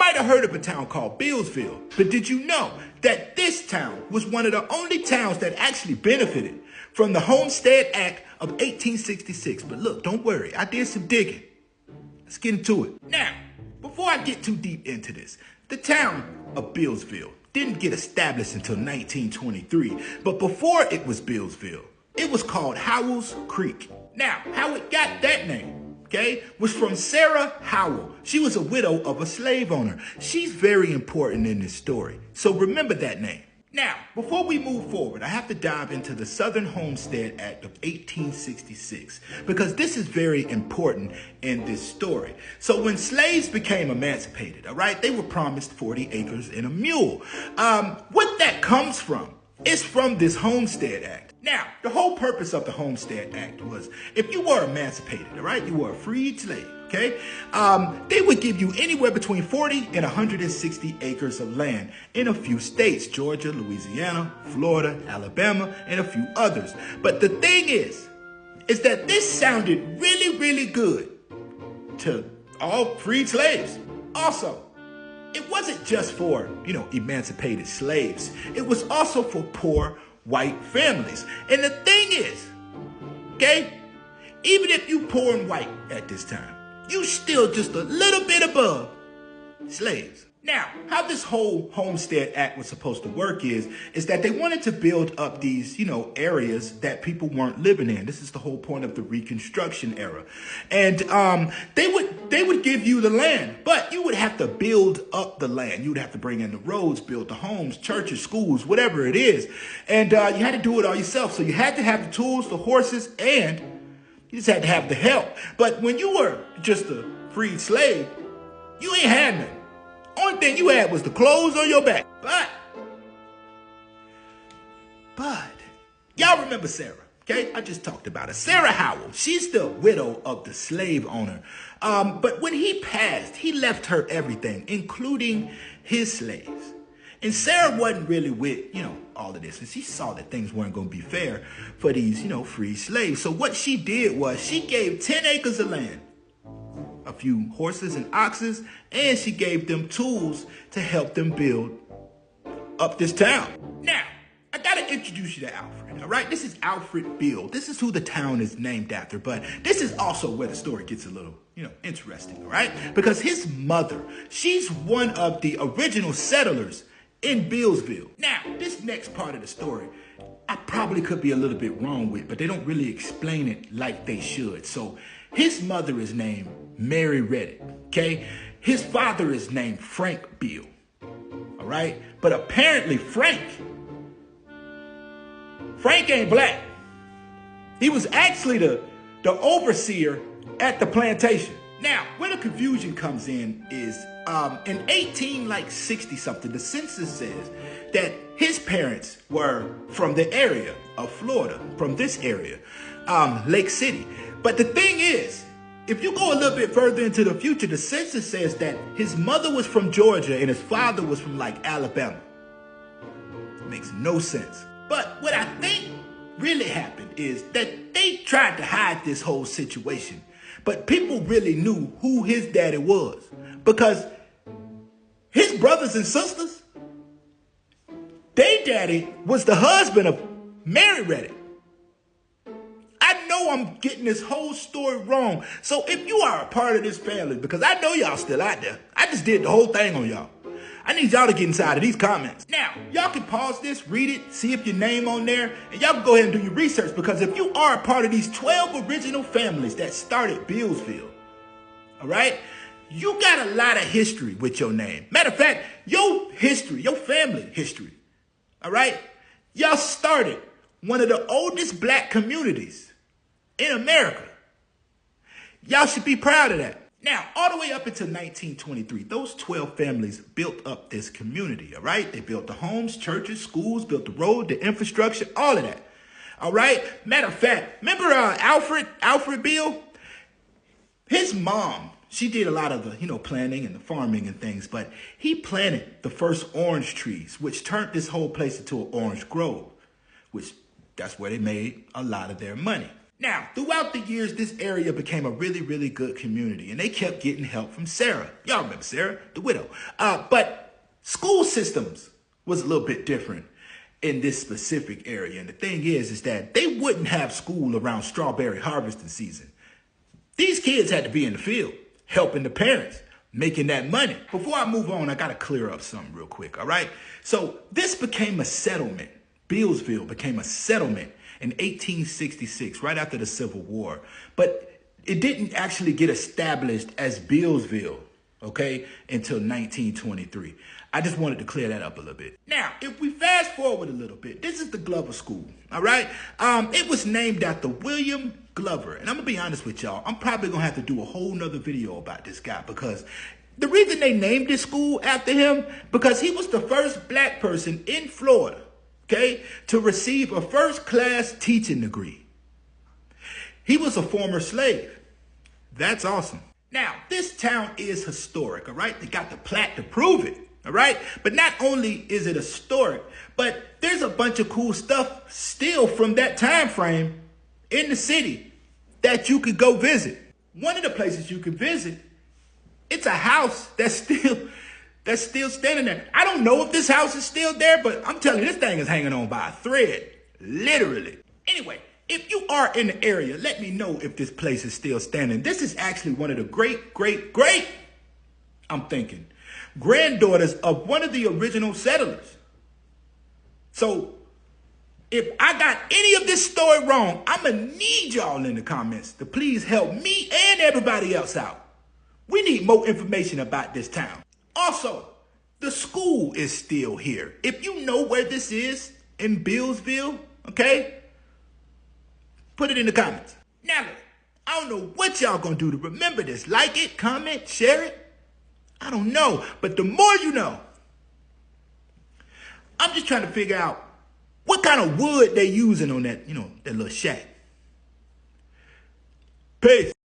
might have heard of a town called Billsville, but did you know that this town was one of the only towns that actually benefited from the Homestead Act of 1866? But look, don't worry, I did some digging. Let's get into it. Now, before I get too deep into this, the town of Bealsville didn't get established until 1923, but before it was Billsville, it was called Howell's Creek. Now, how it got that name, okay, was from Sarah Howell. She was a widow of a slave owner. She's very important in this story, so remember that name. Now, before we move forward, I have to dive into the Southern Homestead Act of 1866 because this is very important in this story. So when slaves became emancipated, all right, they were promised 40 acres and a mule. What that comes from is from this Homestead Act. Now, the whole purpose of the Homestead Act was if you were emancipated, all right, you were a freed slave. Okay, they would give you anywhere between 40 and 160 acres of land in a few states, Georgia, Louisiana, Florida, Alabama, and a few others. But the thing is that this sounded really, really good to all freed slaves. Also, it wasn't just for, emancipated slaves. It was also for poor white families. And the thing is, okay, even if you poor and white at this time, you still just a little bit above slaves. Now, how this whole Homestead Act was supposed to work is that they wanted to build up these, areas that people weren't living in. This is the whole point of the Reconstruction era. And they would give you the land, but you would have to build up the land. You would have to bring in the roads, build the homes, churches, schools, whatever it is. And you had to do it all yourself. So you had to have the tools, the horses, and you just had to have the help. But when you were just a freed slave, you ain't had nothing. Only thing you had was the clothes on your back. But, y'all remember Sarah, okay? I just talked about her. Sarah Howell, she's the widow of the slave owner. But when he passed, he left her everything, including his slaves. And Sarah wasn't really with, all of this. And she saw that things weren't going to be fair for these, free slaves. So what she did was she gave 10 acres of land, a few horses and oxes, and she gave them tools to help them build up this town. Now, I got to introduce you to Alfred, all right? This is Alfred Beal. This is who the town is named after, but this is also where the story gets a little, interesting, all right? Because his mother, she's one of the original settlers in Billsville. Now, this next part of the story, I probably could be a little bit wrong with, but they don't really explain it like they should. So his mother is named Mary Reddick, okay? His father is named Frank Beal, all right? But apparently Frank ain't black. He was actually the overseer at the plantation. Now, where the confusion comes in is in 1860 something, the census says that his parents were from the area of Florida, from this area, Lake City. But the thing is, if you go a little bit further into the future, the census says that his mother was from Georgia and his father was from Alabama. It makes no sense. But what I think really happened is that they tried to hide this whole situation. But people really knew who his daddy was because his brothers and sisters, their daddy was the husband of Mary Reddick. I know I'm getting this whole story wrong. So if you are a part of this family, because I know y'all still out there, I just did the whole thing on y'all. I need y'all to get inside of these comments. Now, y'all can pause this, read it, see if your name on there, and y'all can go ahead and do your research because if you are a part of these 12 original families that started Billsville, all right, you got a lot of history with your name. Matter of fact, your history, your family history, all right, y'all started one of the oldest black communities in America. Y'all should be proud of that. Now, all the way up until 1923, those 12 families built up this community, all right? They built the homes, churches, schools, built the road, the infrastructure, all of that, all right? Matter of fact, remember Alfred Beal? His mom, she did a lot of the, planting and the farming and things, but he planted the first orange trees, which turned this whole place into an orange grove, which that's where they made a lot of their money. Now, throughout the years, this area became a really, really good community, and they kept getting help from Sarah. Y'all remember Sarah, the widow. But school systems was a little bit different in this specific area. And the thing is that they wouldn't have school around strawberry harvesting season. These kids had to be in the field, helping the parents, making that money. Before I move on, I got to clear up something real quick, all right? So this became a settlement. Bealsville became a settlement in 1866, right after the Civil War. But it didn't actually get established as Billsville, okay, until 1923. I just wanted to clear that up a little bit. Now, if we fast forward a little bit, this is the Glover School, all right? It was named after William Glover. And I'm going to be honest with y'all, I'm probably going to have to do a whole nother video about this guy, because the reason they named this school after him, because he was the first black person in Florida, okay, to receive a first-class teaching degree. He was a former slave. That's awesome. Now, this town is historic, all right? They got the plat to prove it, all right? But not only is it historic, but there's a bunch of cool stuff still from that time frame in the city that you could go visit. One of the places you can visit, it's a house that's still standing there. I don't know if this house is still there, but I'm telling you, this thing is hanging on by a thread, literally. Anyway, if you are in the area, let me know if this place is still standing. This is actually one of the great, I'm thinking, granddaughters of one of the original settlers. So if I got any of this story wrong, I'm going to need y'all in the comments to please help me and everybody else out. We need more information about this town. Also, the school is still here. If you know where this is in Billsville, okay, put it in the comments. Now, I don't know what y'all gonna do to remember this. Like it, comment, share it. I don't know, but the more you know. I'm just trying to figure out what kind of wood they using on that, that little shack. Peace.